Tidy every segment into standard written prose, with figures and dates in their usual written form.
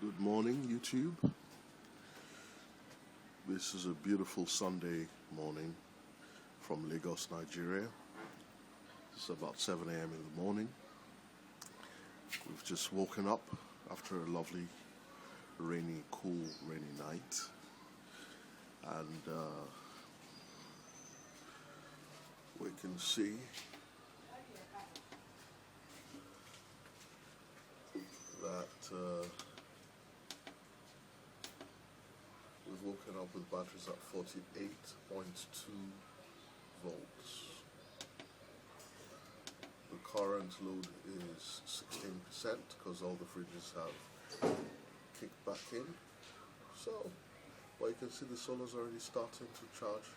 Good morning, YouTube. This is a beautiful Sunday morning from Lagos, Nigeria. It's about 7 a.m. in the morning. We've just woken up after a lovely, rainy, cool, rainy night. And we can see that we've woken up with batteries at 48.2 volts. The current load is 16% because all the fridges have kicked back in. So, well, you can see the solar's already starting to charge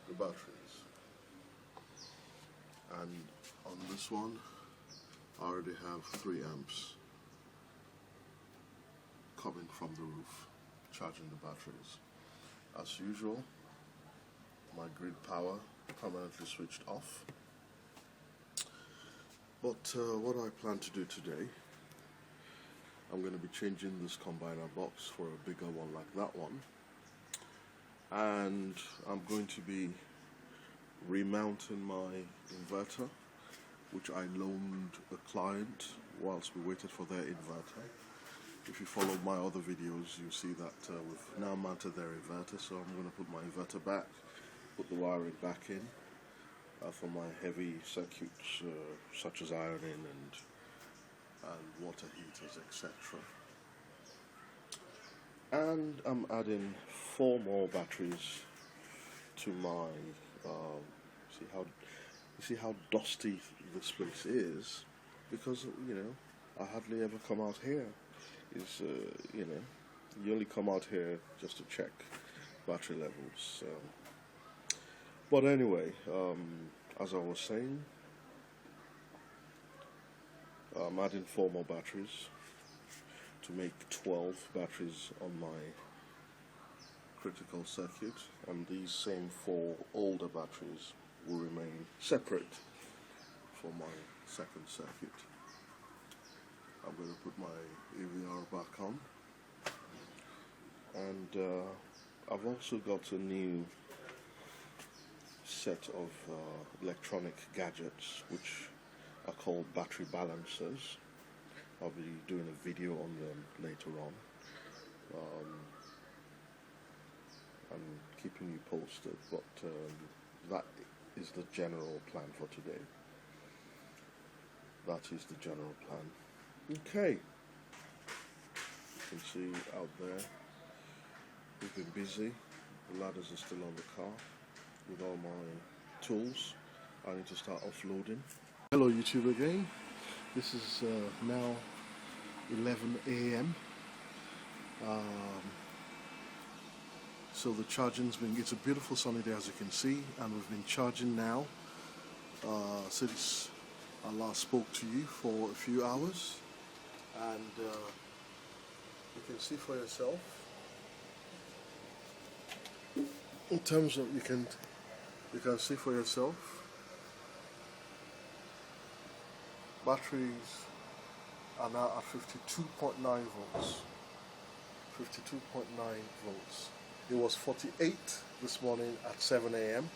the batteries. And on this one, I already have 3 amps coming from the roof, charging the batteries. As usual, my grid power permanently switched off. But what I plan to do today, I'm going to be changing this combiner box for a bigger one like that one. And I'm going to be remounting my inverter, which I loaned a client whilst we waited for their inverter. If you followed my other videos, you'll see that we've now mounted their inverter, so I'm going to put my inverter back, put the wiring back in for my heavy circuits such as ironing and water heaters, etc. And I'm adding 4 more batteries to my, see how dusty this place is, because, you know, I hardly ever come out here. You only come out here just to check battery levels. But anyway, as I was saying, I'm adding 4 more batteries to make 12 batteries on my critical circuit, and these same 4 older batteries will remain separate for my second circuit. I'm going to put my AVR back on, and I've also got a new set of electronic gadgets which are called battery balancers. I'll be doing a video on them later on. I'm keeping you posted, but that is the general plan for today. That is the general plan. Okay, you can see out there, we've been busy. The ladders are still on the car with all my tools. I need to start offloading. Hello YouTube again. This is now 11 a.m. So the charging's been, it's a beautiful sunny day as you can see, and we've been charging now since I last spoke to you for a few hours. And you can see for yourself, in terms of, you can see for yourself, batteries are now at 52.9 volts. 52.9 volts. It was 48 this morning at 7 a.m.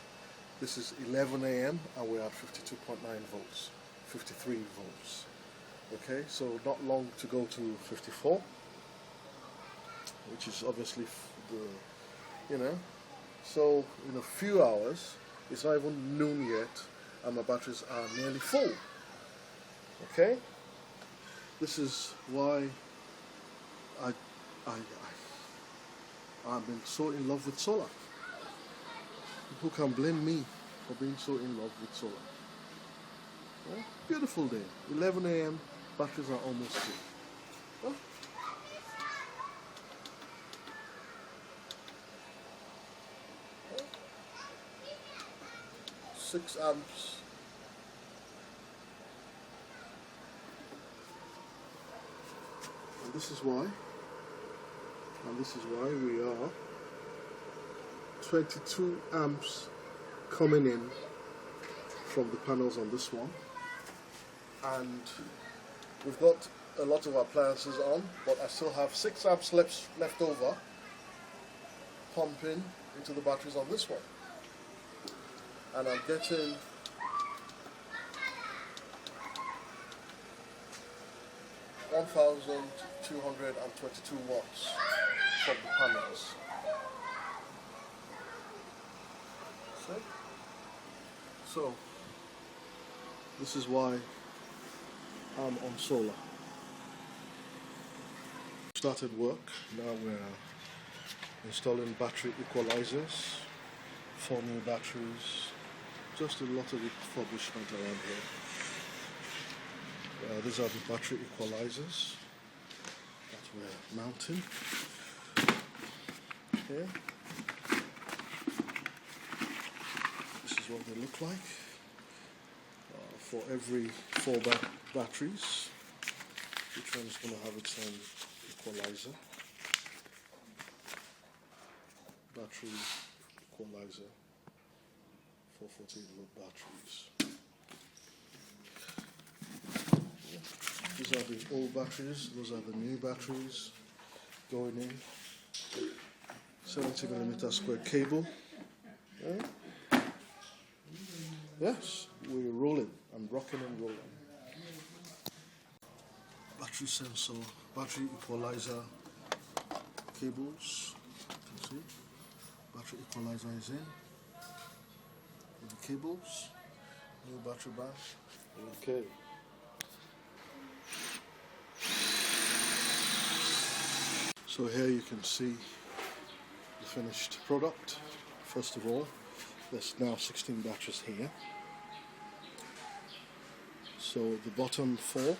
This is 11 a.m. and we're at 52.9 volts, 53 volts. Okay, so not long to go to 54, which is obviously so in a few hours, it's not even noon yet, and my batteries are nearly full. Okay, this is why I've been so in love with solar. Who can blame me for being so in love with solar? Yeah? Beautiful day, 11 a.m. Batteries are almost full. Huh? 6 amps. And this is why we are 22 amps coming in from the panels on this one, and we've got a lot of appliances on, but I still have 6 amps left over pumping into the batteries on this one, and I'm getting 1,222 watts from the panels. See? So this is why I'm on solar. Started work. Now we're installing battery equalizers, 4 new batteries, just a lot of refurbishment around here. These are the battery equalizers that we're mounting here. This is what they look like. For every 4 batteries, each one is going to have its own equalizer. Battery equalizer for 48-volt batteries. These are the old batteries, those are the new batteries going in. 70mm square cable. Okay. Yes, we're rolling. I'm rocking and rolling. Battery sensor, battery equalizer cables. You can see. Battery equalizer is in. With the cables. New battery bank. Okay. So here you can see the finished product. First of all, there's now 16 batteries here. So the bottom 4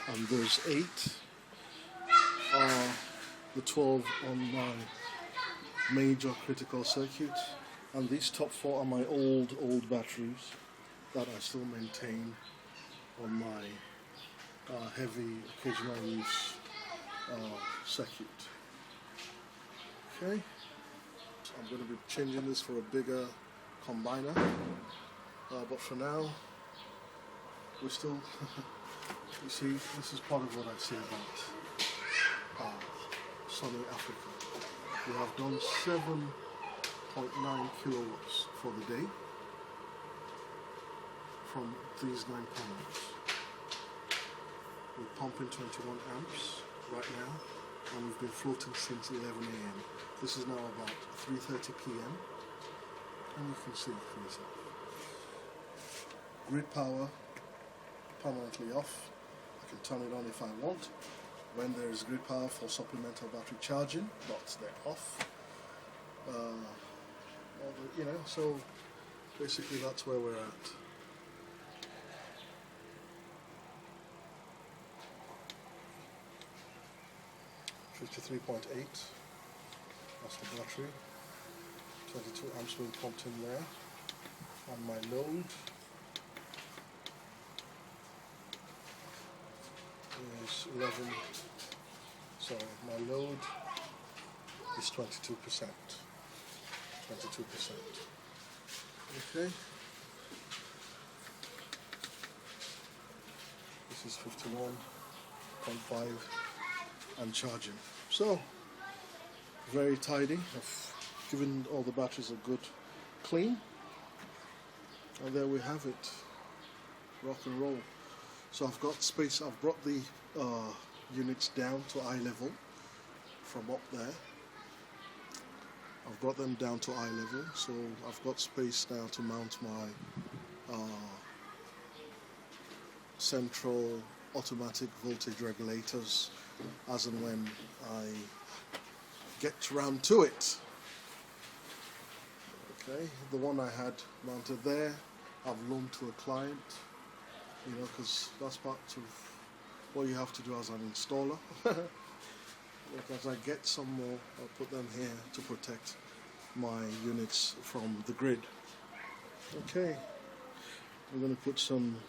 and those 8 are the 12 on my major critical circuit, and these top 4 are my old batteries that I still maintain on my heavy occasional use circuit. Okay, so I'm going to be changing this for a bigger combiner, but for now we still you see, this is part of what I say about sunny Africa. We have done 7.9 kilowatts for the day from these 9 panels. We're pumping 21 amps right now, and we've been floating since 11 a.m. This is now about 3:30 p.m. and you can see for yourself. Grid power permanently off. I can turn it on if I want when there is grid power for supplemental battery charging, but they're off. So basically that's where we're at. $53.8, that's the battery, 22 amps being pumped in there, and my load is my load is 22%. Okay, this is 51.5 and charging. So very tidy. I've given all the batteries a good clean, and there we have it, rock and roll. So I've got space. I've brought the units down to eye level from up there. I've brought them down to eye level, so I've got space now to mount my central automatic voltage regulators as and when I get round to it. Okay, the one I had mounted there, I've loaned to a client, because that's part of what you have to do as an installer. As I get some more, I'll put them here to protect my units from the grid. Okay, I'm going to put some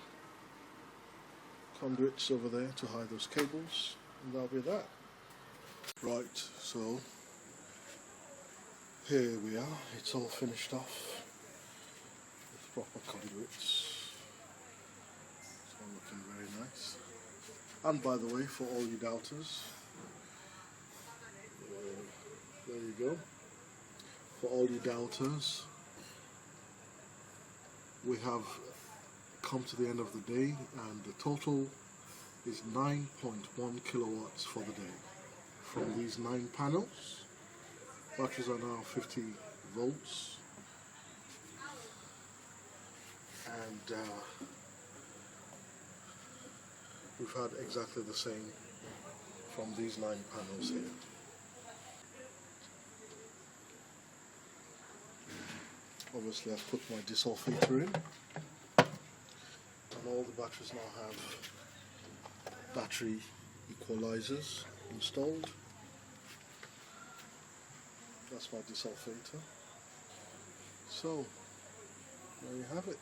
conduits over there to hide those cables, and that'll be that. Right, so here we are, it's all finished off with proper conduits. It's all looking very nice. And by the way, for all you doubters, there you go. For all you doubters, we have come to the end of the day, and the total is 9.1 kilowatts for the day. From these 9 panels, batteries are now 50 volts, and we've had exactly the same from these 9 panels here. Obviously I've put my desulfator in, and all the batteries now have battery equalizers installed. That's my desulfator. So there you have it.